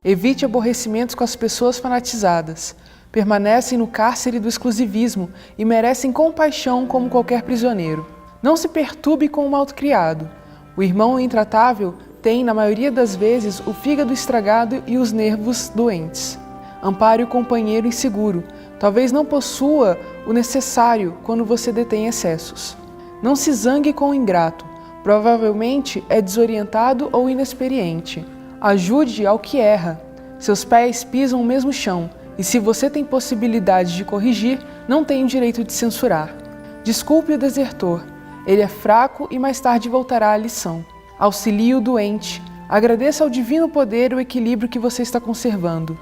Evite aborrecimentos com as pessoas fanatizadas. Permanecem no cárcere do exclusivismo e merecem compaixão como qualquer prisioneiro. Não se perturbe com o malcriado. O irmão intratável tem, na maioria das vezes, o fígado estragado e os nervos doentes. Ampare o companheiro inseguro. Talvez não possua o necessário quando você detém excessos. Não se zangue com o ingrato. Provavelmente é desorientado ou inexperiente. Ajude ao que erra. Seus pés pisam o mesmo chão, e se você tem possibilidade de corrigir, não tem o direito de censurar. Desculpe o desertor. Ele é fraco e mais tarde voltará à lição. Auxilie o doente. Agradeça ao divino poder o equilíbrio que você está conservando.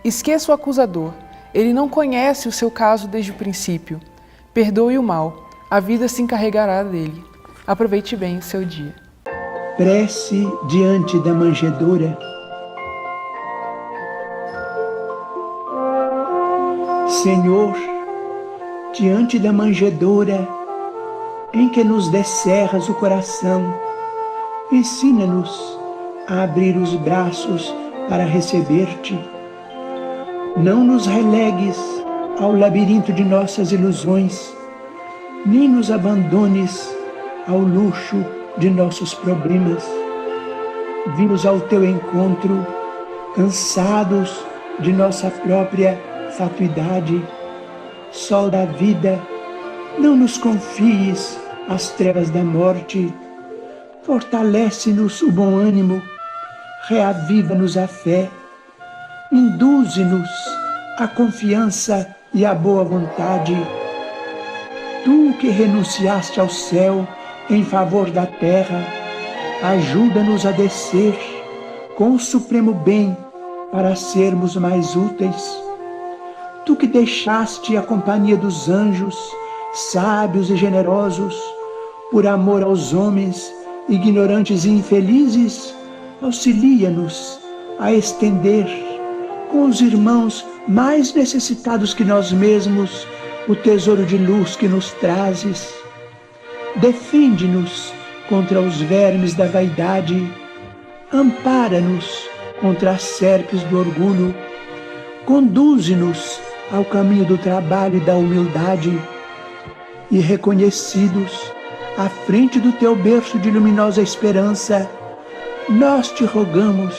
Esqueça o acusador. Ele não conhece o seu caso desde o princípio. Perdoe o mal. A vida se encarregará dele. Aproveite bem o seu dia. Prece diante da manjedoura. Senhor, diante da manjedoura em que nos descerras o coração, ensina-nos a abrir os braços para receber-te. Não nos relegues ao labirinto de nossas ilusões, nem nos abandones ao luxo de nossos problemas. Vimos ao teu encontro, cansados de nossa própria fatuidade. Sol da vida, não nos confies as trevas da morte. Fortalece-nos o bom ânimo, reaviva-nos a fé, induze-nos a confiança e a boa vontade. Tu que renunciaste ao céu em favor da terra, ajuda-nos a descer com o supremo bem para sermos mais úteis. Tu que deixaste a companhia dos anjos, sábios e generosos, por amor aos homens, ignorantes e infelizes, auxilia-nos a estender com os irmãos mais necessitados que nós mesmos o tesouro de luz que nos trazes. Defende-nos contra os vermes da vaidade, ampara-nos contra as serpes do orgulho, conduze-nos ao caminho do trabalho e da humildade, e reconhecidos à frente do teu berço de luminosa esperança, nós te rogamos,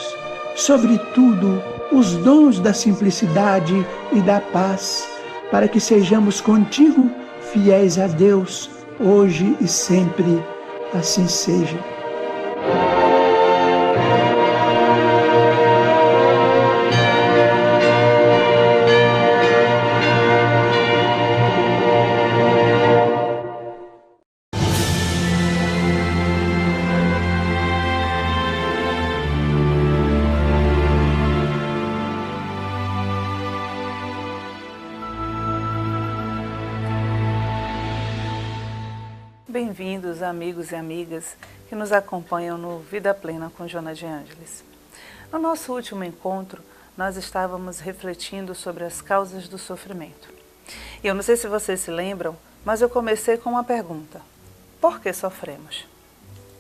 sobretudo, os dons da simplicidade e da paz, para que sejamos contigo fiéis a Deus, hoje e sempre. Assim seja. Bem-vindos, amigos e amigas que nos acompanham no Vida Plena com Joana de Ângeles. No nosso último encontro, nós estávamos refletindo sobre as causas do sofrimento. E eu não sei se vocês se lembram, mas eu comecei com uma pergunta: por que sofremos?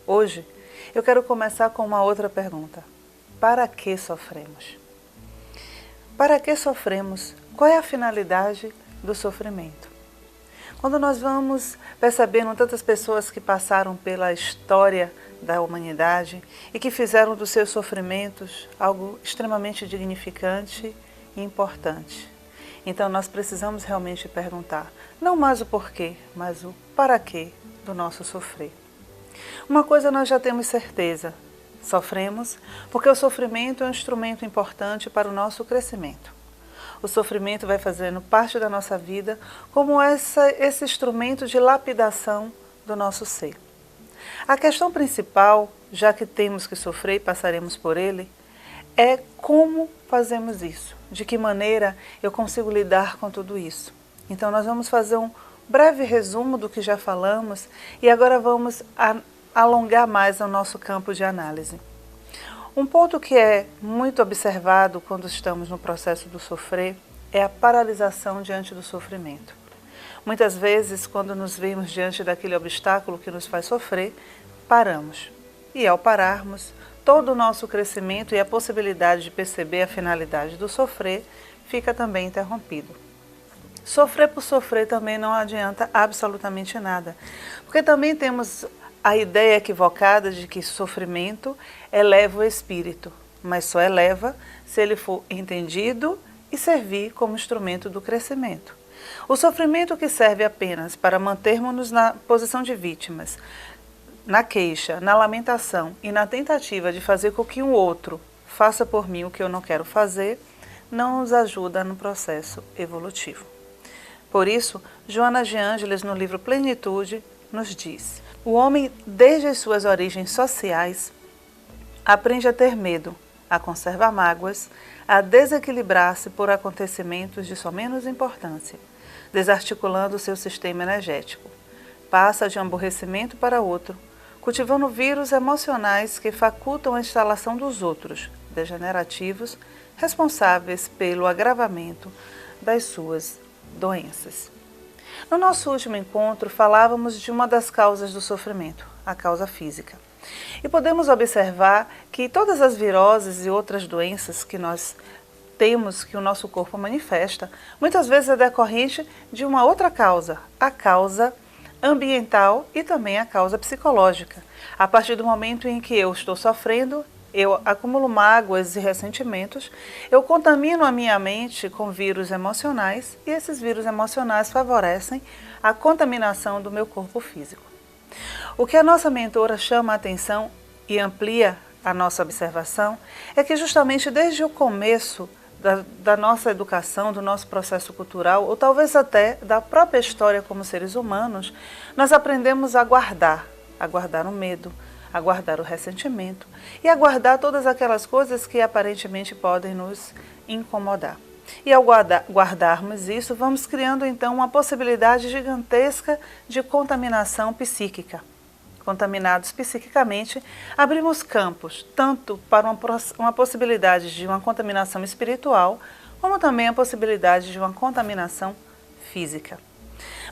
Hoje, eu quero começar com uma outra pergunta: para que sofremos? Para que sofremos? Qual é a finalidade do sofrimento? Quando nós vamos percebendo tantas pessoas que passaram pela história da humanidade e que fizeram dos seus sofrimentos algo extremamente dignificante e importante. Então nós precisamos realmente perguntar, não mais o porquê, mas o para quê do nosso sofrer. Uma coisa nós já temos certeza: sofremos porque o sofrimento é um instrumento importante para o nosso crescimento. O sofrimento vai fazendo parte da nossa vida como esse instrumento de lapidação do nosso ser. A questão principal, já que temos que sofrer e passaremos por ele, é como fazemos isso, de que maneira eu consigo lidar com tudo isso. Então nós vamos fazer um breve resumo do que já falamos e agora vamos alongar mais o nosso campo de análise. Um ponto que é muito observado quando estamos no processo do sofrer é a paralisação diante do sofrimento. Muitas vezes, quando nos vemos diante daquele obstáculo que nos faz sofrer, paramos. E ao pararmos, todo o nosso crescimento e a possibilidade de perceber a finalidade do sofrer fica também interrompido. Sofrer por sofrer também não adianta absolutamente nada, porque também temos a ideia equivocada de que sofrimento eleva o espírito, mas só eleva se ele for entendido e servir como instrumento do crescimento. O sofrimento que serve apenas para mantermos-nos na posição de vítimas, na queixa, na lamentação e na tentativa de fazer com que um outro faça por mim o que eu não quero fazer, não nos ajuda no processo evolutivo. Por isso, Joana de Ângeles, no livro Plenitude, nos diz: o homem, desde as suas origens sociais, aprende a ter medo, a conservar mágoas, a desequilibrar-se por acontecimentos de só menos importância, desarticulando seu sistema energético. Passa de um aborrecimento para outro, cultivando vírus emocionais que facultam a instalação dos outros, degenerativos, responsáveis pelo agravamento das suas doenças. No nosso último encontro, falávamos de uma das causas do sofrimento, a causa física. E podemos observar que todas as viroses e outras doenças que nós temos, que o nosso corpo manifesta, muitas vezes é decorrente de uma outra causa, a causa ambiental e também a causa psicológica. A partir do momento em que eu estou sofrendo, eu acumulo mágoas e ressentimentos, eu contamino a minha mente com vírus emocionais e esses vírus emocionais favorecem a contaminação do meu corpo físico. O que a nossa mentora chama a atenção e amplia a nossa observação é que justamente desde o começo da nossa educação, do nosso processo cultural, ou talvez até da própria história como seres humanos, nós aprendemos a guardar o medo, a guardar o ressentimento e a guardar todas aquelas coisas que aparentemente podem nos incomodar. E ao guardarmos isso, vamos criando então uma possibilidade gigantesca de contaminação psíquica. Contaminados psiquicamente, abrimos campos tanto para uma possibilidade de uma contaminação espiritual, como também a possibilidade de uma contaminação física.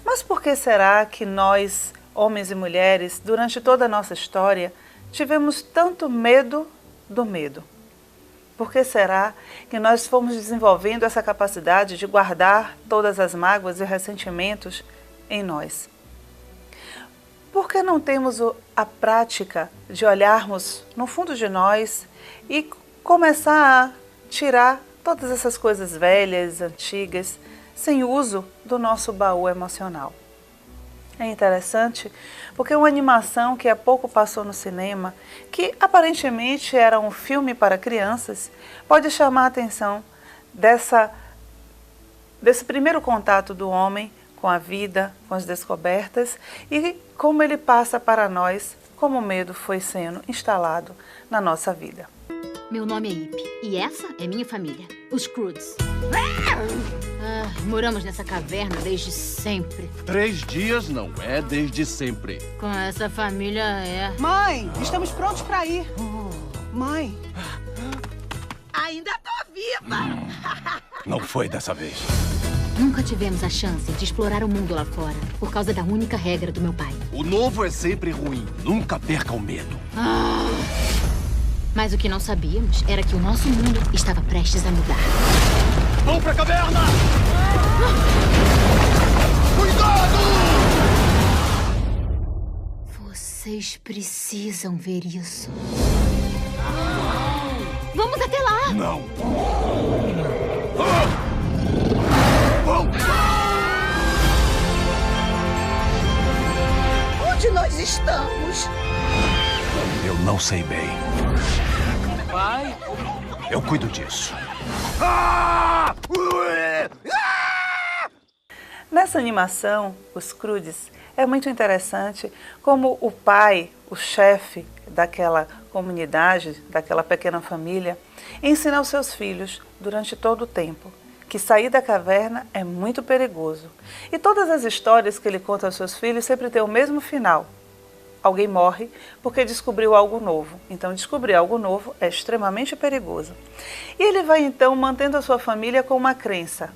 Mas por que será que nós, homens e mulheres, durante toda a nossa história, tivemos tanto medo do medo? Por que será que nós fomos desenvolvendo essa capacidade de guardar todas as mágoas e ressentimentos em nós? Por que não temos a prática de olharmos no fundo de nós e começar a tirar todas essas coisas velhas, antigas, sem uso do nosso baú emocional? É interessante porque uma animação que há pouco passou no cinema, que aparentemente era um filme para crianças, pode chamar a atenção desse primeiro contato do homem com a vida, com as descobertas e como ele passa para nós, como o medo foi sendo instalado na nossa vida. Meu nome é Ip e essa é minha família, os Croods. Moramos nessa caverna desde sempre. 3 dias não é desde sempre. Com essa família é... Mãe, estamos prontos para ir. Mãe. Ainda tô viva! Não foi dessa vez. Nunca tivemos a chance de explorar o mundo lá fora, por causa da única regra do meu pai. O novo é sempre ruim. Nunca perca o medo. Mas o que não sabíamos era que o nosso mundo estava prestes a mudar. Vão pra caverna! Cuidado! Vocês precisam ver isso. Vamos até lá! Não. Onde nós estamos? Eu não sei bem. Pai? Eu cuido disso. Nessa animação, Os Croods, é muito interessante como o pai, o chefe daquela comunidade, daquela pequena família, ensina aos seus filhos durante todo o tempo que sair da caverna é muito perigoso. E todas as histórias que ele conta aos seus filhos sempre têm o mesmo final. Alguém morre porque descobriu algo novo. Então, descobrir algo novo é extremamente perigoso. E ele vai, então, mantendo a sua família com uma crença.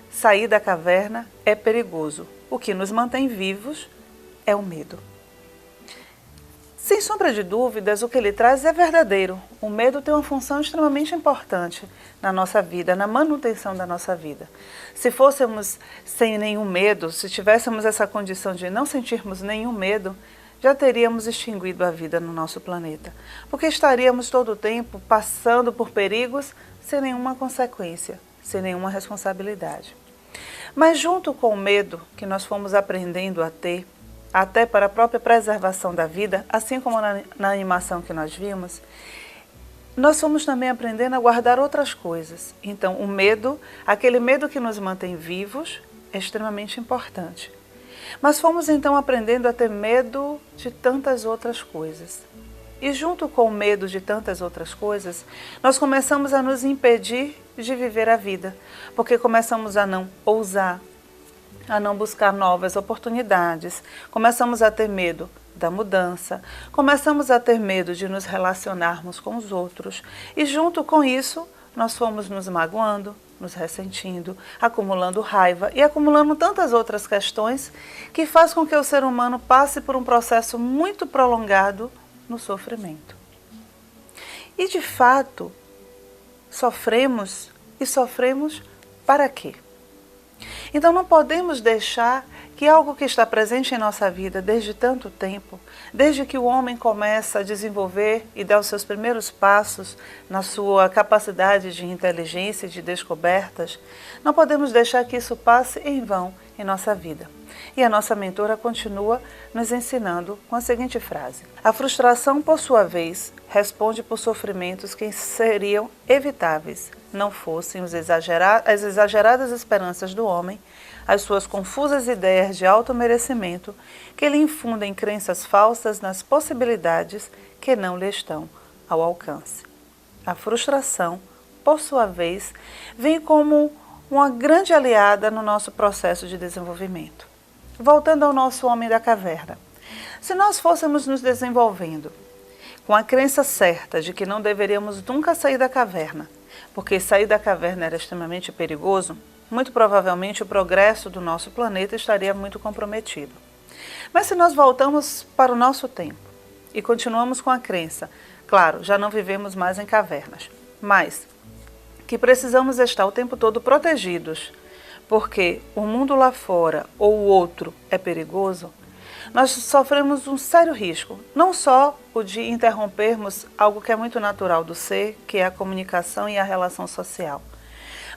Sair da caverna é perigoso. o que nos mantém vivos é o medo. Sem sombra de dúvidas, o que ele traz é verdadeiro. O medo tem uma função extremamente importante na nossa vida, na manutenção da nossa vida. Se fôssemos sem nenhum medo, se tivéssemos essa condição de não sentirmos nenhum medo, já teríamos extinguido a vida no nosso planeta, porque estaríamos todo o tempo passando por perigos sem nenhuma consequência, sem nenhuma responsabilidade. Mas junto com o medo que nós fomos aprendendo a ter, até para a própria preservação da vida, assim como na animação que nós vimos, nós fomos também aprendendo a guardar outras coisas. Então, o medo, aquele medo que nos mantém vivos, é extremamente importante. Mas fomos então aprendendo a ter medo de tantas outras coisas. E junto com o medo de tantas outras coisas, nós começamos a nos impedir de viver a vida, porque começamos a não ousar, a não buscar novas oportunidades, começamos a ter medo da mudança, começamos a ter medo de nos relacionarmos com os outros e junto com isso nós fomos nos magoando, nos ressentindo, acumulando raiva e acumulando tantas outras questões que faz com que o ser humano passe por um processo muito prolongado no sofrimento. E de fato, sofremos e sofremos para quê? Então não podemos deixar que algo que está presente em nossa vida desde tanto tempo, desde que o homem começa a desenvolver e dar os seus primeiros passos na sua capacidade de inteligência e de descobertas, não podemos deixar que isso passe em vão em nossa vida. E a nossa mentora continua nos ensinando com a seguinte frase: a frustração, por sua vez, responde por sofrimentos que seriam evitáveis, não fossem as exageradas esperanças do homem, as suas confusas ideias de automerecimento que lhe infundem crenças falsas nas possibilidades que não lhe estão ao alcance. A frustração, por sua vez, vem como uma grande aliada no nosso processo de desenvolvimento. Voltando ao nosso homem da caverna, se nós fôssemos nos desenvolvendo com a crença certa de que não deveríamos nunca sair da caverna, porque sair da caverna era extremamente perigoso, muito provavelmente o progresso do nosso planeta estaria muito comprometido. Mas se nós voltamos para o nosso tempo e continuamos com a crença, claro, já não vivemos mais em cavernas, mas que precisamos estar o tempo todo protegidos, porque o mundo lá fora ou o outro é perigoso, nós sofremos um sério risco, não só o de interrompermos algo que é muito natural do ser, que é a comunicação e a relação social,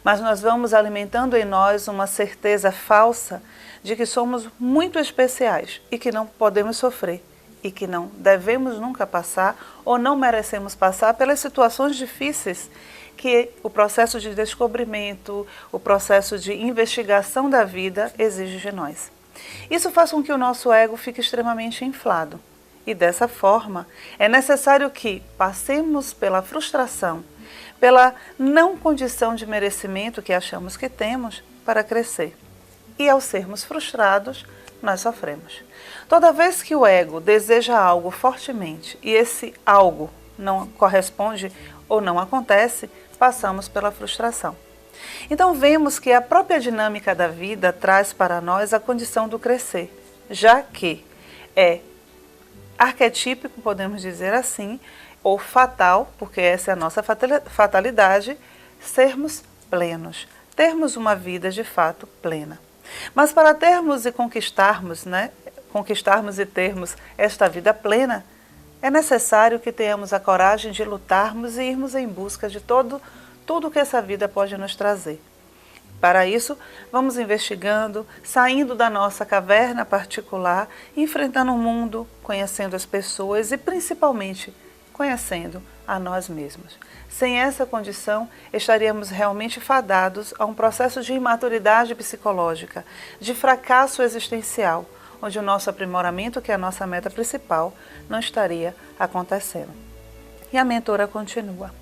mas nós vamos alimentando em nós uma certeza falsa de que somos muito especiais e que não podemos sofrer e que não devemos nunca passar ou não merecemos passar pelas situações difíceis que o processo de descobrimento, o processo de investigação da vida exige de nós. Isso faz com que o nosso ego fique extremamente inflado. E dessa forma, é necessário que passemos pela frustração, pela não condição de merecimento que achamos que temos para crescer. E ao sermos frustrados, nós sofremos. Toda vez que o ego deseja algo fortemente e esse algo não corresponde ou não acontece, passamos pela frustração. Então vemos que a própria dinâmica da vida traz para nós a condição do crescer, já que é arquetípico, podemos dizer assim, ou fatal, porque essa é a nossa fatalidade, sermos plenos, termos uma vida de fato plena. Mas para termos e conquistarmos, conquistarmos e termos esta vida plena, é necessário que tenhamos a coragem de lutarmos e irmos em busca de tudo que essa vida pode nos trazer. Para isso, vamos investigando, saindo da nossa caverna particular, enfrentando o mundo, conhecendo as pessoas e principalmente conhecendo a nós mesmos. Sem essa condição, estaríamos realmente fadados a um processo de imaturidade psicológica, de fracasso existencial, onde o nosso aprimoramento, que é a nossa meta principal, não estaria acontecendo. E a mentora continua.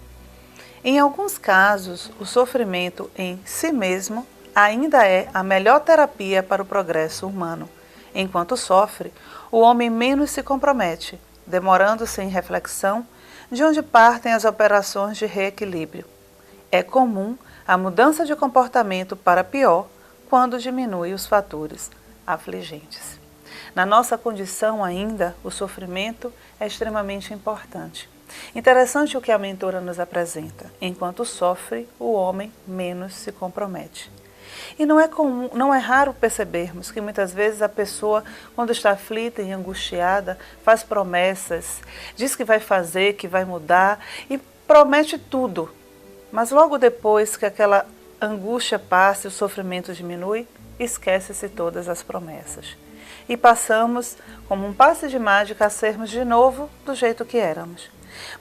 Em alguns casos, o sofrimento em si mesmo ainda é a melhor terapia para o progresso humano. Enquanto sofre, o homem menos se compromete, demorando-se em reflexão, de onde partem as operações de reequilíbrio. É comum a mudança de comportamento para pior quando diminui os fatores afligentes. Na nossa condição ainda, o sofrimento é extremamente importante. Interessante o que a mentora nos apresenta. Enquanto sofre, o homem menos se compromete. E não é raro percebermos que muitas vezes a pessoa, quando está aflita e angustiada, faz promessas, diz que vai fazer, que vai mudar e promete tudo. Mas logo depois que aquela angústia passa e o sofrimento diminui, esquece-se todas as promessas. E passamos, como um passe de mágica, a sermos de novo do jeito que éramos.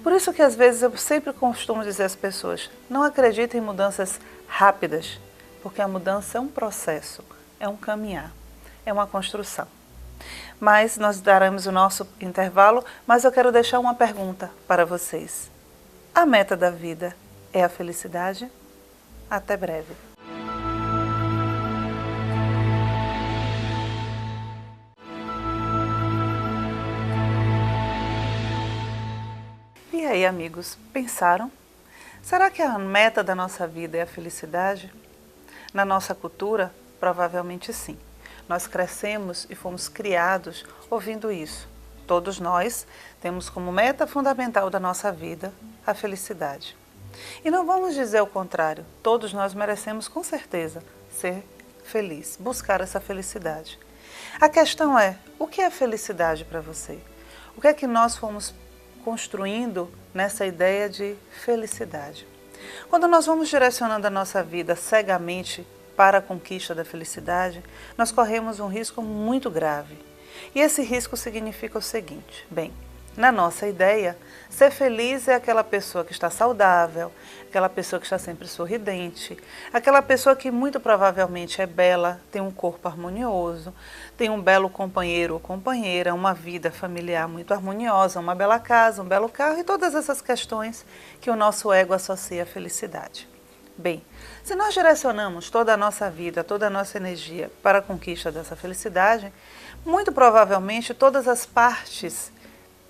Por isso que às vezes eu sempre costumo dizer às pessoas, não acreditem em mudanças rápidas, porque a mudança é um processo, é um caminhar, é uma construção. Mas nós daremos o nosso intervalo, mas eu quero deixar uma pergunta para vocês. A meta da vida é a felicidade? Até breve. E aí, amigos, pensaram? Será que a meta da nossa vida é a felicidade? Na nossa cultura, provavelmente sim. Nós crescemos e fomos criados ouvindo isso. Todos nós temos como meta fundamental da nossa vida a felicidade. E não vamos dizer o contrário. Todos nós merecemos com certeza ser feliz, buscar essa felicidade. A questão é, o que é felicidade para você? O que é que nós fomos construindo nessa ideia de felicidade? Quando nós vamos direcionando a nossa vida cegamente para a conquista da felicidade, nós corremos um risco muito grave. E esse risco significa o seguinte, bem, na nossa ideia, ser feliz é aquela pessoa que está saudável, aquela pessoa que está sempre sorridente, aquela pessoa que muito provavelmente é bela, tem um corpo harmonioso, tem um belo companheiro ou companheira, uma vida familiar muito harmoniosa, uma bela casa, um belo carro e todas essas questões que o nosso ego associa à felicidade. Bem, se nós direcionamos toda a nossa vida, toda a nossa energia para a conquista dessa felicidade, muito provavelmente todas as partes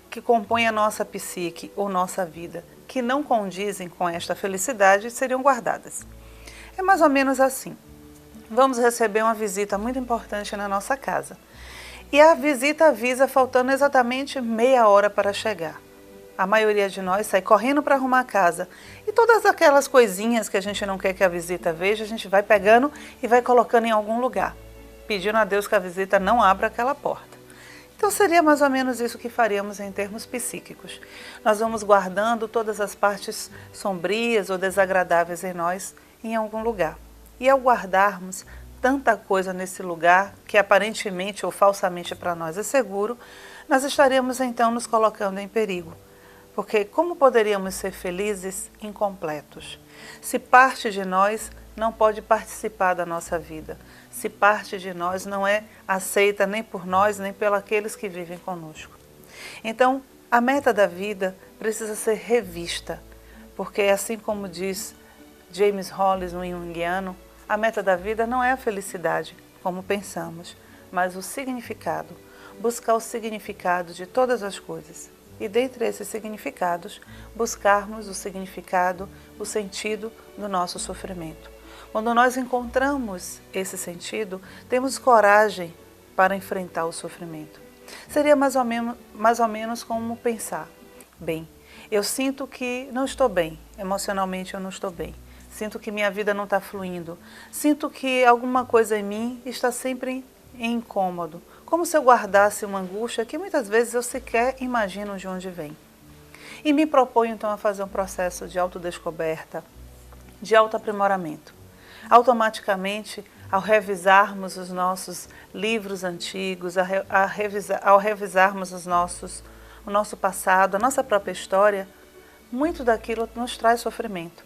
que compõem a nossa psique ou nossa vida, que não condizem com esta felicidade, seriam guardadas. É mais ou menos assim. Vamos receber uma visita muito importante na nossa casa. E a visita avisa faltando exatamente meia hora para chegar. A maioria de nós sai correndo para arrumar a casa. E todas aquelas coisinhas que a gente não quer que a visita veja, a gente vai pegando e vai colocando em algum lugar, pedindo a Deus que a visita não abra aquela porta. Então seria mais ou menos isso que faríamos em termos psíquicos. Nós vamos guardando todas as partes sombrias ou desagradáveis em nós em algum lugar. E ao guardarmos tanta coisa nesse lugar, que aparentemente ou falsamente para nós é seguro, nós estaríamos então nos colocando em perigo. Porque como poderíamos ser felizes incompletos? Se parte de nós não pode participar da nossa vida, se parte de nós não é aceita nem por nós, nem pelos aqueles que vivem conosco. Então, a meta da vida precisa ser revista, porque assim como diz James Hollis, um junguiano, a meta da vida não é a felicidade, como pensamos, mas o significado, buscar o significado de todas as coisas. E dentre esses significados, buscarmos o significado, o sentido do nosso sofrimento. Quando nós encontramos esse sentido, temos coragem para enfrentar o sofrimento. Seria mais ou menos como pensar, bem, eu sinto que não estou bem, emocionalmente eu não estou bem. Sinto que minha vida não está fluindo. Sinto que alguma coisa em mim está sempre em incômodo. Como se eu guardasse uma angústia que muitas vezes eu sequer imagino de onde vem. E me proponho então a fazer um processo de autodescoberta, de autoaprimoramento. Automaticamente, ao revisarmos os nossos livros antigos, ao revisarmos o nosso passado, a nossa própria história, muito daquilo nos traz sofrimento.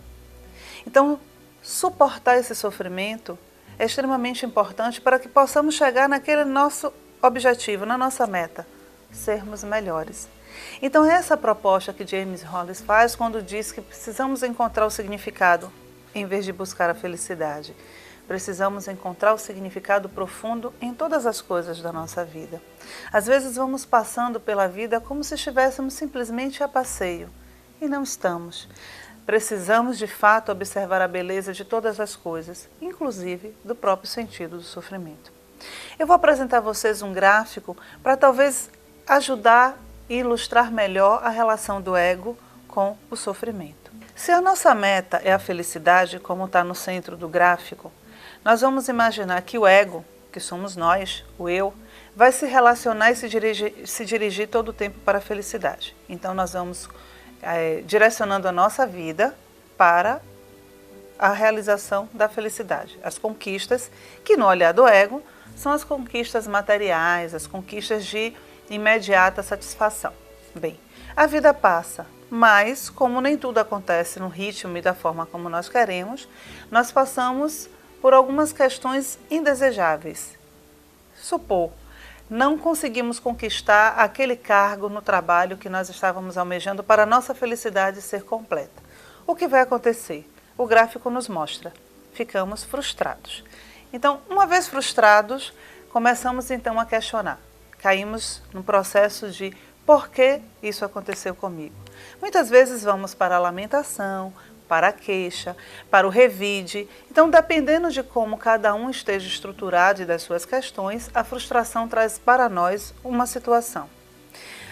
Então, suportar esse sofrimento é extremamente importante para que possamos chegar naquele nosso objetivo, na nossa meta, sermos melhores. Então, essa proposta que James Hollis faz quando diz que precisamos encontrar o significado em vez de buscar a felicidade. Precisamos encontrar o significado profundo em todas as coisas da nossa vida. Às vezes vamos passando pela vida como se estivéssemos simplesmente a passeio, e não estamos. Precisamos, de fato, observar a beleza de todas as coisas, inclusive do próprio sentido do sofrimento. Eu vou apresentar a vocês um gráfico para talvez ajudar e ilustrar melhor a relação do ego com o sofrimento. Se a nossa meta é a felicidade, como está no centro do gráfico, nós vamos imaginar que o ego, que somos nós, o eu, vai se relacionar e se dirigir todo o tempo para a felicidade. Então nós vamos direcionando a nossa vida para a realização da felicidade. As conquistas, que no olhar do ego, são as conquistas materiais, as conquistas de imediata satisfação. Bem, a vida passa, mas como nem tudo acontece no ritmo e da forma como nós queremos, nós passamos por algumas questões indesejáveis. Supor, não conseguimos conquistar aquele cargo no trabalho que nós estávamos almejando para a nossa felicidade ser completa. O que vai acontecer? O gráfico nos mostra. Ficamos frustrados. Então, uma vez frustrados, começamos então a questionar. Caímos no processo de por que isso aconteceu comigo? Muitas vezes vamos para a lamentação, para a queixa, para o revide. Então, dependendo de como cada um esteja estruturado e das suas questões, a frustração traz para nós uma situação.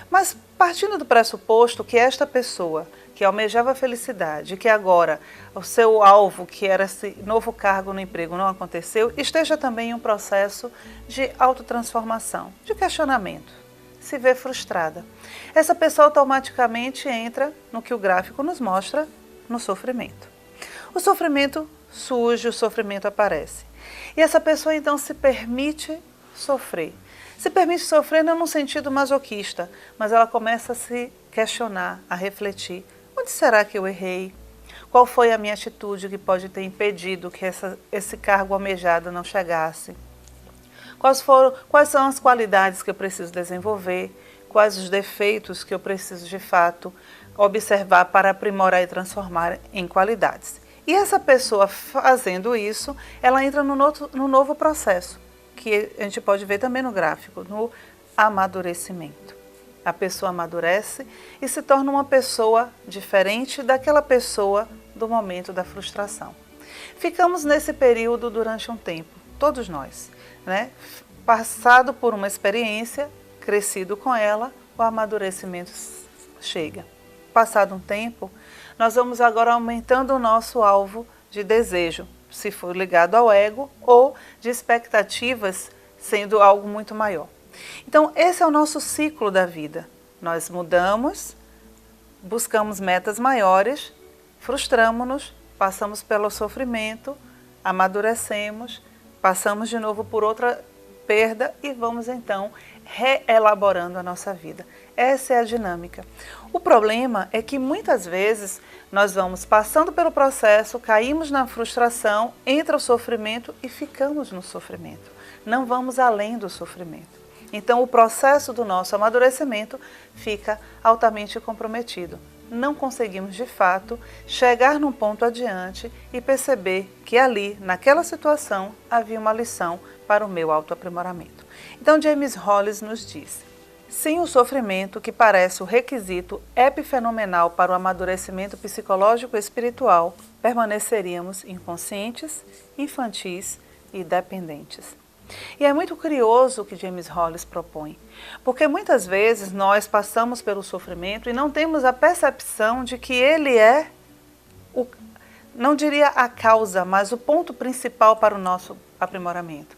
Mas, partindo do pressuposto que esta pessoa que almejava a felicidade, que agora o seu alvo, que era esse novo cargo no emprego, não aconteceu, esteja também em um processo de autotransformação, de questionamento, se vê frustrada. Essa pessoa automaticamente entra no que o gráfico nos mostra, no sofrimento. O sofrimento surge, o sofrimento aparece. E essa pessoa então se permite sofrer. Se permite sofrer não no sentido masoquista, mas ela começa a se questionar, a refletir. Onde será que eu errei? Qual foi a minha atitude que pode ter impedido que esse cargo almejado não chegasse? Quais são as qualidades que eu preciso desenvolver? Quais os defeitos que eu preciso de fato observar para aprimorar e transformar em qualidades? E essa pessoa fazendo isso, ela entra no novo processo, que a gente pode ver também no gráfico, no amadurecimento. A pessoa amadurece e se torna uma pessoa diferente daquela pessoa do momento da frustração. Ficamos nesse período durante um tempo, todos nós, né? Passado por uma experiência, crescido com ela, o amadurecimento chega. Passado um tempo, nós vamos agora aumentando o nosso alvo de desejo, se for ligado ao ego, ou de expectativas sendo algo muito maior. Então, esse é o nosso ciclo da vida. Nós mudamos, buscamos metas maiores, frustramos-nos, passamos pelo sofrimento, amadurecemos, passamos de novo por outra perda e vamos então reelaborando a nossa vida. Essa é a dinâmica. O problema é que muitas vezes nós vamos passando pelo processo, caímos na frustração, entra o sofrimento e ficamos no sofrimento. Não vamos além do sofrimento. Então, o processo do nosso amadurecimento fica altamente comprometido. Não conseguimos, de fato, chegar num ponto adiante e perceber que ali, naquela situação, havia uma lição para o meu autoaprimoramento. Então, James Hollis nos diz: sem o sofrimento, que parece o requisito epifenomenal para o amadurecimento psicológico e espiritual, permaneceríamos inconscientes, infantis e dependentes. E é muito curioso o que James Hollis propõe, porque muitas vezes nós passamos pelo sofrimento e não temos a percepção de que ele é, não diria a causa, mas o ponto principal para o nosso aprimoramento.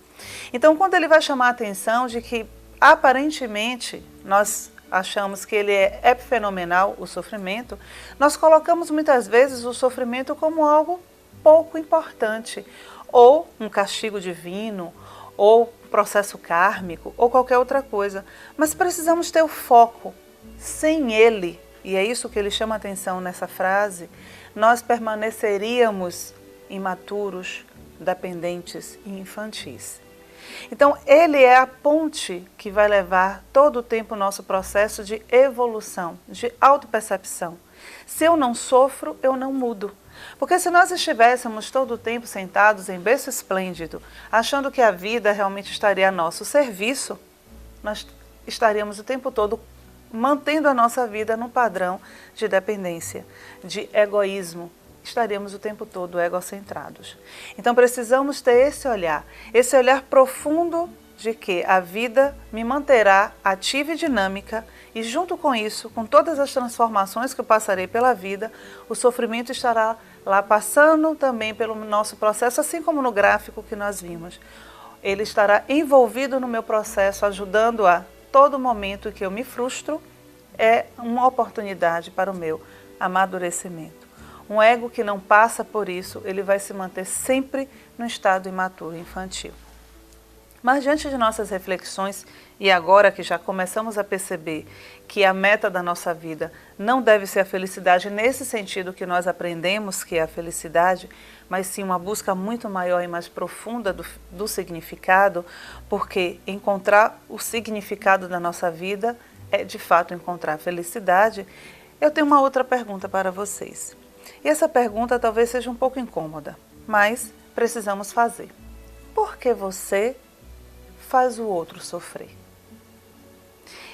Então, quando ele vai chamar a atenção de que, aparentemente, nós achamos que ele é epifenomenal, o sofrimento, nós colocamos muitas vezes o sofrimento como algo pouco importante, ou um castigo divino, ou processo kármico, ou qualquer outra coisa. Mas precisamos ter o foco. Sem ele, e é isso que ele chama a atenção nessa frase, nós permaneceríamos imaturos, dependentes e infantis. Então, ele é a ponte que vai levar todo o tempo o nosso processo de evolução, de autopercepção. Se eu não sofro, eu não mudo. Porque se nós estivéssemos todo o tempo sentados em berço esplêndido, achando que a vida realmente estaria a nosso serviço, nós estaríamos o tempo todo mantendo a nossa vida num padrão de dependência, de egoísmo. Estaríamos o tempo todo egocentrados. Então precisamos ter esse olhar profundo de que a vida me manterá ativa e dinâmica e junto com isso, com todas as transformações que eu passarei pela vida, o sofrimento estará lá passando também pelo nosso processo, assim como no gráfico que nós vimos. Ele estará envolvido no meu processo, ajudando a todo momento que eu me frustro, é uma oportunidade para o meu amadurecimento. Um ego que não passa por isso, ele vai se manter sempre no estado imaturo infantil. Mas diante de nossas reflexões, e agora que já começamos a perceber que a meta da nossa vida não deve ser a felicidade nesse sentido que nós aprendemos que é a felicidade, mas sim uma busca muito maior e mais profunda do significado, porque encontrar o significado da nossa vida é de fato encontrar a felicidade, eu tenho uma outra pergunta para vocês. E essa pergunta talvez seja um pouco incômoda, mas precisamos fazer. Por que você faz o outro sofrer?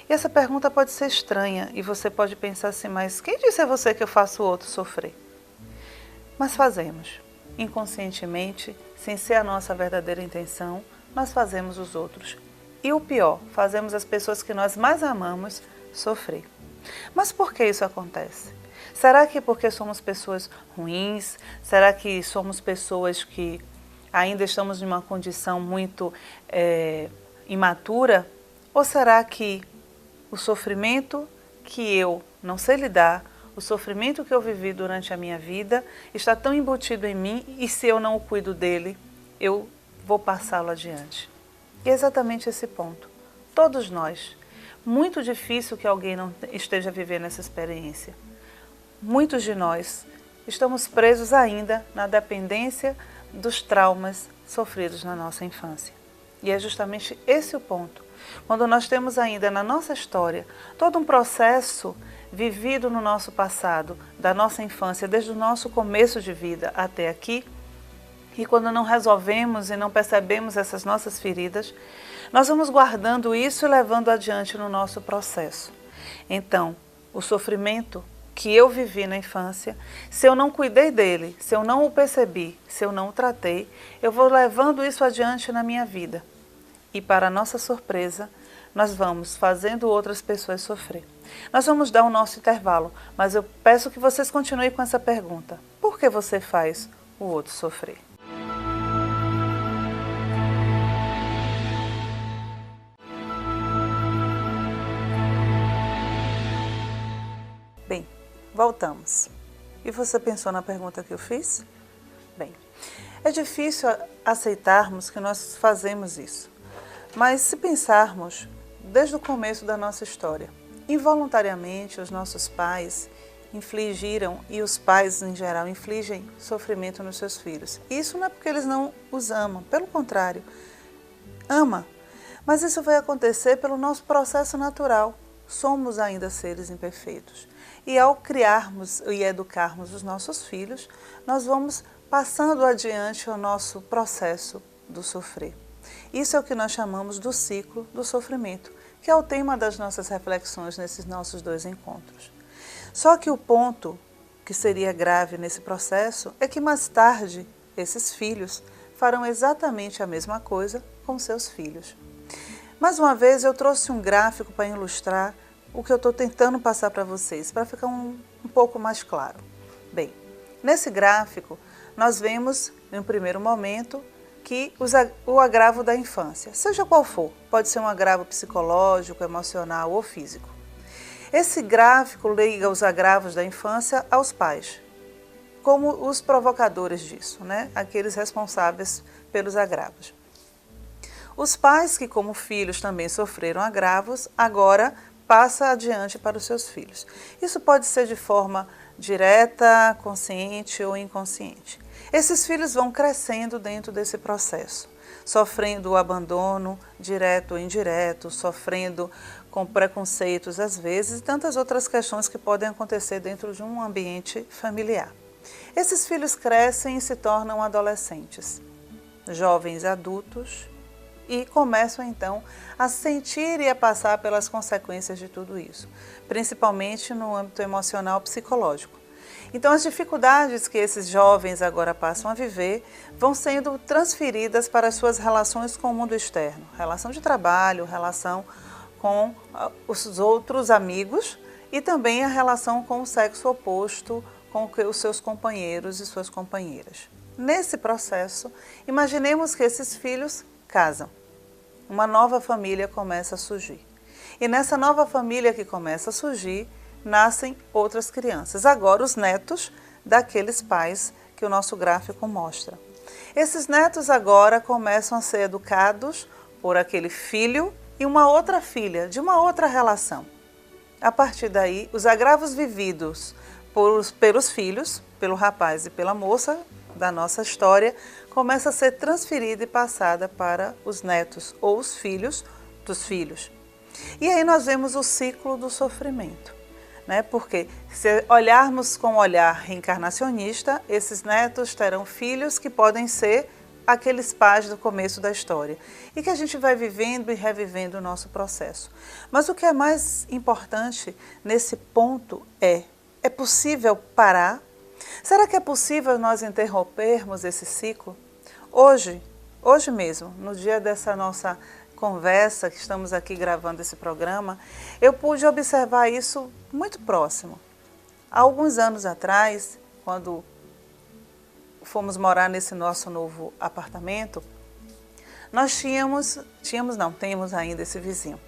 E essa pergunta pode ser estranha e você pode pensar assim, mas quem disse a você que eu faço o outro sofrer? Mas fazemos. Inconscientemente, sem ser a nossa verdadeira intenção, nós fazemos os outros. E o pior, fazemos as pessoas que nós mais amamos sofrer. Mas por que isso acontece? Será que porque somos pessoas ruins? Será que somos pessoas que ainda estamos em uma condição muito imatura? Ou será que o sofrimento que eu não sei lidar, o sofrimento que eu vivi durante a minha vida está tão embutido em mim e se eu não o cuido dele, eu vou passá-lo adiante? E é exatamente esse ponto. Todos nós. Muito difícil que alguém não esteja vivendo essa experiência. Muitos de nós estamos presos ainda na dependência dos traumas sofridos na nossa infância. E é justamente esse o ponto. Quando nós temos ainda na nossa história todo um processo vivido no nosso passado, da nossa infância, desde o nosso começo de vida até aqui, e quando não resolvemos e não percebemos essas nossas feridas, nós vamos guardando isso e levando adiante no nosso processo. Então, o sofrimento que eu vivi na infância, se eu não cuidei dele, se eu não o percebi, se eu não o tratei, eu vou levando isso adiante na minha vida. E para nossa surpresa, nós vamos fazendo outras pessoas sofrer. Nós vamos dar o nosso intervalo, mas eu peço que vocês continuem com essa pergunta. Por que você faz o outro sofrer? Bem, voltamos. E você pensou na pergunta que eu fiz? Bem, é difícil aceitarmos que nós fazemos isso. Mas se pensarmos desde o começo da nossa história, involuntariamente os nossos pais infligiram, e os pais em geral infligem sofrimento nos seus filhos. Isso não é porque eles não os amam, pelo contrário, ama. Mas isso vai acontecer pelo nosso processo natural. Somos ainda seres imperfeitos. E ao criarmos e educarmos os nossos filhos, nós vamos passando adiante o nosso processo do sofrer. Isso é o que nós chamamos do ciclo do sofrimento, que é o tema das nossas reflexões nesses nossos dois encontros. Só que o ponto que seria grave nesse processo é que mais tarde esses filhos farão exatamente a mesma coisa com seus filhos. Mais uma vez eu trouxe um gráfico para ilustrar o que eu estou tentando passar para vocês, para ficar um pouco mais claro. Bem, nesse gráfico nós vemos, em um primeiro momento, que o agravo da infância, seja qual for, pode ser um agravo psicológico, emocional ou físico. Esse gráfico liga os agravos da infância aos pais, como os provocadores disso, né? Aqueles responsáveis pelos agravos. Os pais que, como filhos, também sofreram agravos, agora passa adiante para os seus filhos. Isso pode ser de forma direta, consciente ou inconsciente. Esses filhos vão crescendo dentro desse processo, sofrendo o abandono direto ou indireto, sofrendo com preconceitos às vezes e tantas outras questões que podem acontecer dentro de um ambiente familiar. Esses filhos crescem e se tornam adolescentes, jovens adultos e começam então a sentir e a passar pelas consequências de tudo isso, principalmente no âmbito emocional psicológico. Então as dificuldades que esses jovens agora passam a viver vão sendo transferidas para as suas relações com o mundo externo. Relação de trabalho, relação com os outros amigos e também a relação com o sexo oposto, com os seus companheiros e suas companheiras. Nesse processo, imaginemos que esses filhos casam. Uma nova família começa a surgir. E nessa nova família que começa a surgir, nascem outras crianças. Agora os netos daqueles pais que o nosso gráfico mostra. Esses netos agora começam a ser educados por aquele filho e uma outra filha, de uma outra relação. A partir daí, os agravos vividos pelos filhos, pelo rapaz e pela moça da nossa história, começa a ser transferida e passada para os netos ou os filhos dos filhos. E aí nós vemos o ciclo do sofrimento, né? Porque se olharmos com um olhar reencarnacionista, esses netos terão filhos que podem ser aqueles pais do começo da história e que a gente vai vivendo e revivendo o nosso processo. Mas o que é mais importante nesse ponto é possível parar? Será que é possível nós interrompermos esse ciclo? Hoje mesmo, no dia dessa nossa conversa, que estamos aqui gravando esse programa, eu pude observar isso muito próximo. Há alguns anos atrás, quando fomos morar nesse nosso novo apartamento, nós temos ainda esse vizinho.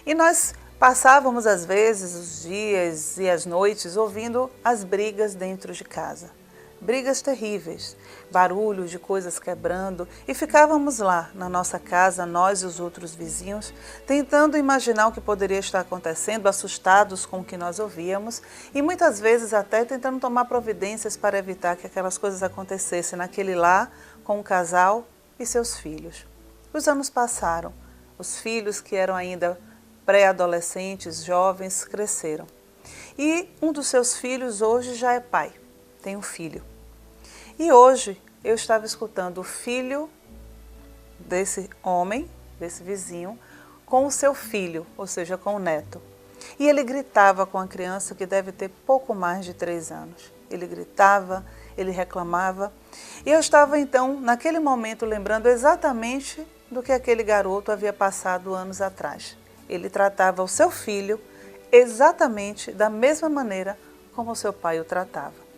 E nós passávamos às vezes os dias e as noites ouvindo as brigas dentro de casa. Brigas terríveis, barulho de coisas quebrando, e ficávamos lá na nossa casa, nós e os outros vizinhos, tentando imaginar o que poderia estar acontecendo, assustados com o que nós ouvíamos e muitas vezes até tentando tomar providências para evitar que aquelas coisas acontecessem naquele lar com o casal e seus filhos. Os anos passaram, os filhos que eram ainda pré-adolescentes, jovens, cresceram. E um dos seus filhos hoje já é pai, tem um filho. E hoje eu estava escutando o filho desse homem, desse vizinho, com o seu filho, ou seja, com o neto. E ele gritava com a criança que deve ter pouco mais de 3 anos. Ele gritava, ele reclamava. E eu estava então, naquele momento, lembrando exatamente do que aquele garoto havia passado anos atrás. Ele tratava o seu filho exatamente da mesma maneira como o seu pai o tratava.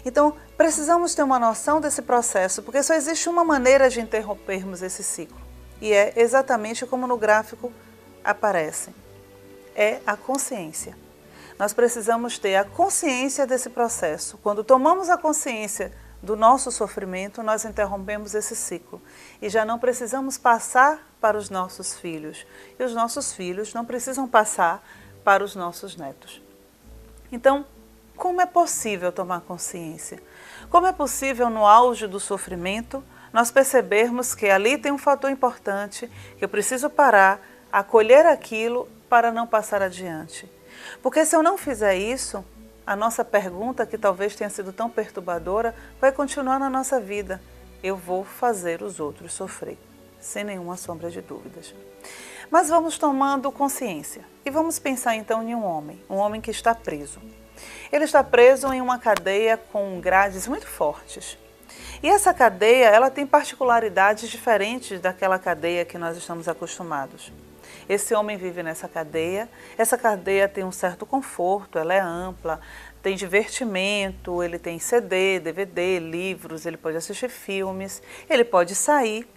Então, precisamos ter uma noção desse processo, porque só existe uma maneira de interrompermos esse ciclo. E é exatamente como no gráfico aparece. É a consciência. Nós precisamos ter a consciência desse processo. Quando tomamos a consciência do nosso sofrimento, nós interrompemos esse ciclo. E já não precisamos passar para os nossos filhos. E os nossos filhos não precisam passar para os nossos netos. Então, como é possível tomar consciência? Como é possível, no auge do sofrimento, nós percebermos que ali tem um fator importante, que eu preciso parar, acolher aquilo para não passar adiante? Porque se eu não fizer isso, a nossa pergunta, que talvez tenha sido tão perturbadora, vai continuar na nossa vida. Eu vou fazer os outros sofrer, sem nenhuma sombra de dúvidas. Mas vamos tomando consciência e vamos pensar então em um homem que está preso. Ele está preso em uma cadeia com grades muito fortes. E essa cadeia, ela tem particularidades diferentes daquela cadeia que nós estamos acostumados. Esse homem vive nessa cadeia, essa cadeia tem um certo conforto, ela é ampla, tem divertimento, ele tem CD, DVD, livros, ele pode assistir filmes, ele pode sair.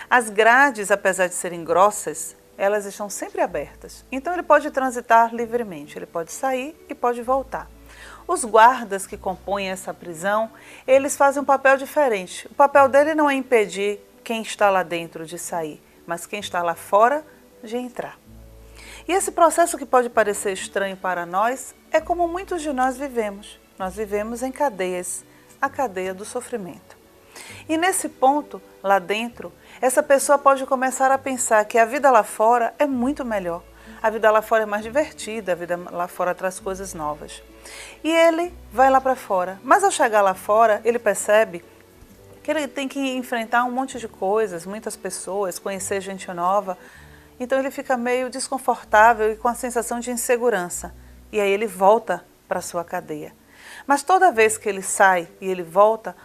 As grades, apesar de serem grossas, elas estão sempre abertas. Então ele pode transitar livremente, ele pode sair e pode voltar. Os guardas que compõem essa prisão, eles fazem um papel diferente. O papel dele não é impedir quem está lá dentro de sair, mas quem está lá fora de entrar. E esse processo que pode parecer estranho para nós, é como muitos de nós vivemos. Nós vivemos em cadeias, a cadeia do sofrimento. E nesse ponto, lá dentro, essa pessoa pode começar a pensar que a vida lá fora é muito melhor. A vida lá fora é mais divertida, a vida lá fora traz coisas novas. E ele vai lá para fora. Mas ao chegar lá fora, ele percebe que ele tem que enfrentar um monte de coisas, muitas pessoas, conhecer gente nova. Então ele fica meio desconfortável e com a sensação de insegurança. E aí ele volta para a sua cadeia. Mas toda vez que ele sai e ele volta,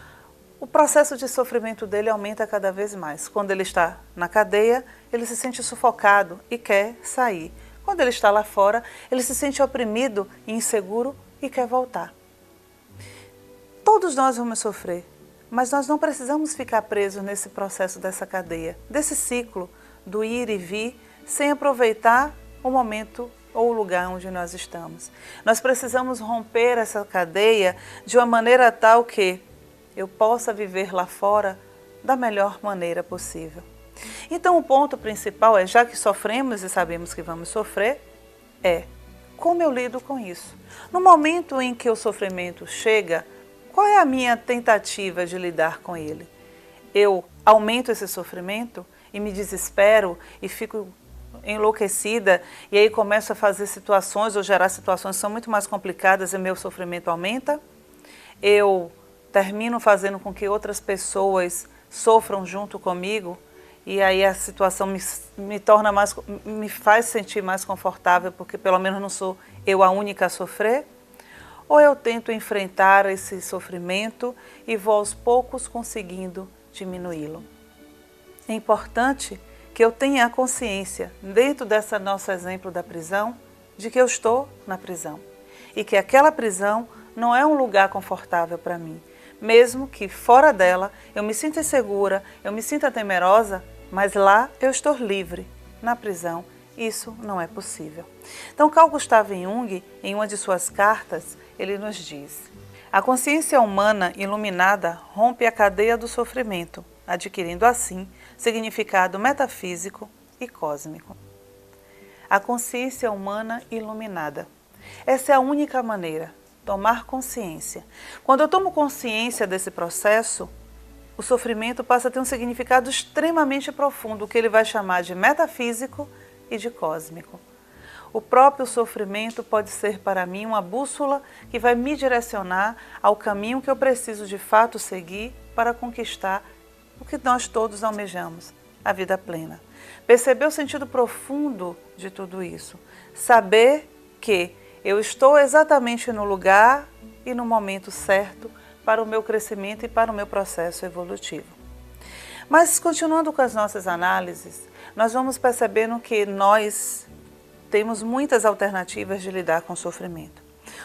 o processo de sofrimento dele aumenta cada vez mais. Quando ele está na cadeia, ele se sente sufocado e quer sair. Quando ele está lá fora, ele se sente oprimido e inseguro e quer voltar. Todos nós vamos sofrer, mas nós não precisamos ficar presos nesse processo dessa cadeia, desse ciclo do ir e vir, sem aproveitar o momento ou o lugar onde nós estamos. Nós precisamos romper essa cadeia de uma maneira tal que eu possa viver lá fora da melhor maneira possível. Então o ponto principal é, já que sofremos e sabemos que vamos sofrer, é como eu lido com isso. No momento em que o sofrimento chega, qual é a minha tentativa de lidar com ele? Eu aumento esse sofrimento e me desespero e fico enlouquecida e aí começo a fazer situações ou gerar situações que são muito mais complicadas e meu sofrimento aumenta? Eu termino fazendo com que outras pessoas sofram junto comigo e aí a situação me faz sentir mais confortável porque pelo menos não sou eu a única a sofrer? Ou eu tento enfrentar esse sofrimento e vou aos poucos conseguindo diminuí-lo? É importante que eu tenha a consciência, dentro desse nosso exemplo da prisão, de que eu estou na prisão e que aquela prisão não é um lugar confortável para mim. Mesmo que fora dela eu me sinta insegura, eu me sinta temerosa, mas lá eu estou livre. Na prisão, isso não é possível. Então, Carl Gustav Jung, em uma de suas cartas, ele nos diz: a consciência humana iluminada rompe a cadeia do sofrimento, adquirindo assim significado metafísico e cósmico. A consciência humana iluminada. Essa é a única maneira, tomar consciência. Quando eu tomo consciência desse processo, o sofrimento passa a ter um significado extremamente profundo, que ele vai chamar de metafísico e de cósmico. O próprio sofrimento pode ser para mim uma bússola que vai me direcionar ao caminho que eu preciso de fato seguir para conquistar o que nós todos almejamos, a vida plena. Perceber o sentido profundo de tudo isso. Saber que eu estou exatamente no lugar e no momento certo para o meu crescimento e para o meu processo evolutivo. Mas, continuando com as nossas análises, nós vamos percebendo que nós temos muitas alternativas de lidar com o sofrimento.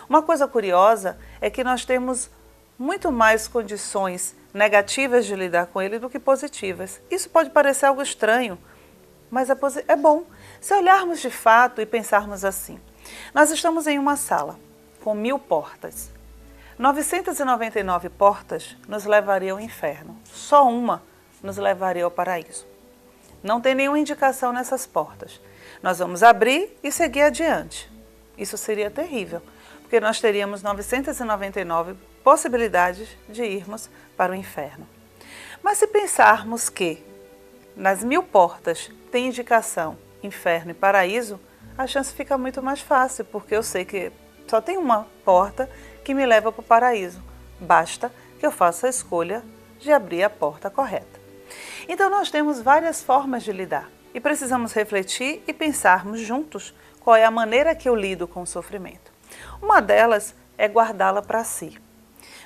Uma coisa curiosa é que nós temos muito mais condições negativas de lidar com ele do que positivas. Isso pode parecer algo estranho, mas é bom. Se olharmos de fato e pensarmos assim, nós estamos em uma sala com 1000 portas. 999 portas nos levariam ao inferno. Só uma nos levaria ao paraíso. Não tem nenhuma indicação nessas portas. Nós vamos abrir e seguir adiante. Isso seria terrível, porque nós teríamos 999 possibilidades de irmos para o inferno. Mas se pensarmos que nas 1000 portas tem indicação inferno e paraíso, a chance fica muito mais fácil, porque eu sei que só tem uma porta que me leva para o paraíso. Basta que eu faça a escolha de abrir a porta correta. Então nós temos várias formas de lidar e precisamos refletir e pensarmos juntos qual é a maneira que eu lido com o sofrimento. Uma delas é guardá-la para si.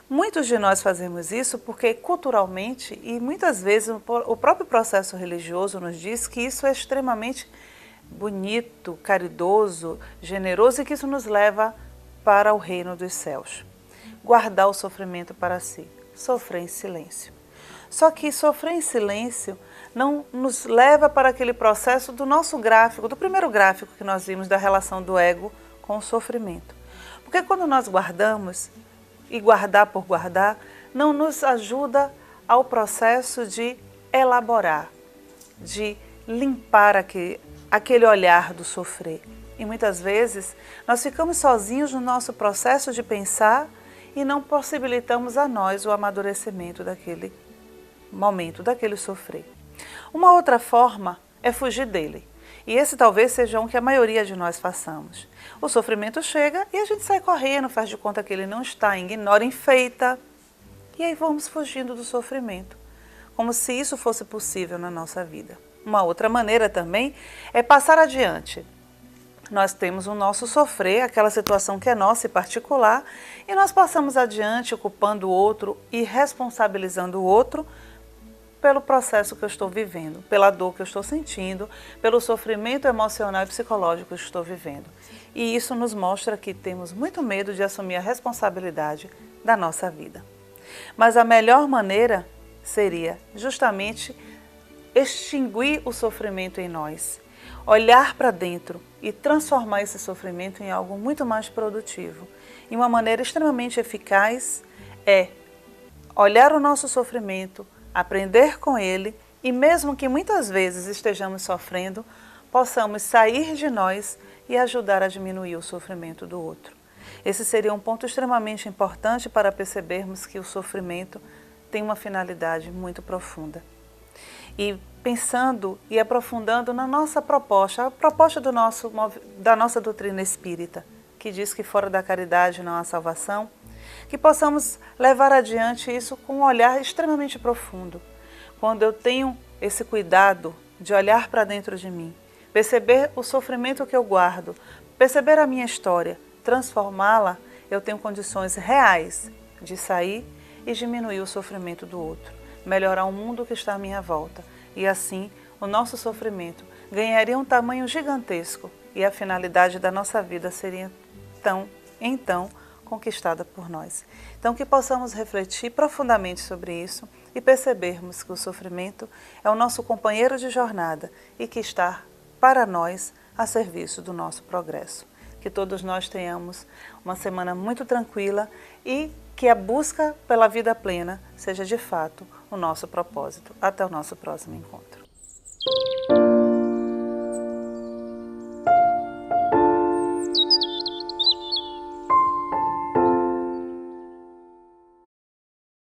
Muitos de nós fazemos isso porque culturalmente e muitas vezes o próprio processo religioso nos diz que isso é extremamente bonito, caridoso, generoso e que isso nos leva para o reino dos céus. Guardar o sofrimento para si, sofrer em silêncio. Só que sofrer em silêncio não nos leva para aquele processo do nosso gráfico, do primeiro gráfico que nós vimos da relação do ego com o sofrimento. Porque quando nós guardamos, e guardar por guardar, não nos ajuda ao processo de elaborar, de limpar aquele olhar do sofrer. E muitas vezes nós ficamos sozinhos no nosso processo de pensar e não possibilitamos a nós o amadurecimento daquele momento, daquele sofrer. Uma outra forma é fugir dele. E esse talvez seja um que a maioria de nós façamos. O sofrimento chega e a gente sai correndo, faz de conta que ele não está, ignora, enfeita. E aí vamos fugindo do sofrimento, como se isso fosse possível na nossa vida. Uma outra maneira também é passar adiante. nós temos o nosso sofrer, aquela situação que é nossa e particular, e nós passamos adiante culpando o outro e responsabilizando o outro pelo processo que eu estou vivendo, pela dor que eu estou sentindo, pelo sofrimento emocional e psicológico que eu estou vivendo. E isso nos mostra que temos muito medo de assumir a responsabilidade da nossa vida. Mas a melhor maneira seria justamente extinguir o sofrimento em nós, olhar para dentro e transformar esse sofrimento em algo muito mais produtivo. E uma maneira extremamente eficaz é olhar o nosso sofrimento, aprender com ele e mesmo que muitas vezes estejamos sofrendo, possamos sair de nós e ajudar a diminuir o sofrimento do outro. Esse seria um ponto extremamente importante para percebermos que o sofrimento tem uma finalidade muito profunda. E pensando e aprofundando na nossa proposta, a proposta da nossa doutrina espírita, que diz que fora da caridade não há salvação, que possamos levar adiante isso com um olhar extremamente profundo. Quando eu tenho esse cuidado de olhar para dentro de mim, perceber o sofrimento que eu guardo, perceber a minha história, transformá-la, eu tenho condições reais de sair e diminuir o sofrimento do outro, melhorar o mundo que está à minha volta. E assim, o nosso sofrimento ganharia um tamanho gigantesco e a finalidade da nossa vida seria então conquistada por nós. Então, que possamos refletir profundamente sobre isso e percebermos que o sofrimento é o nosso companheiro de jornada e que está, para nós, a serviço do nosso progresso. Que todos nós tenhamos uma semana muito tranquila e que a busca pela vida plena seja, de fato, o nosso propósito. Até o nosso próximo encontro.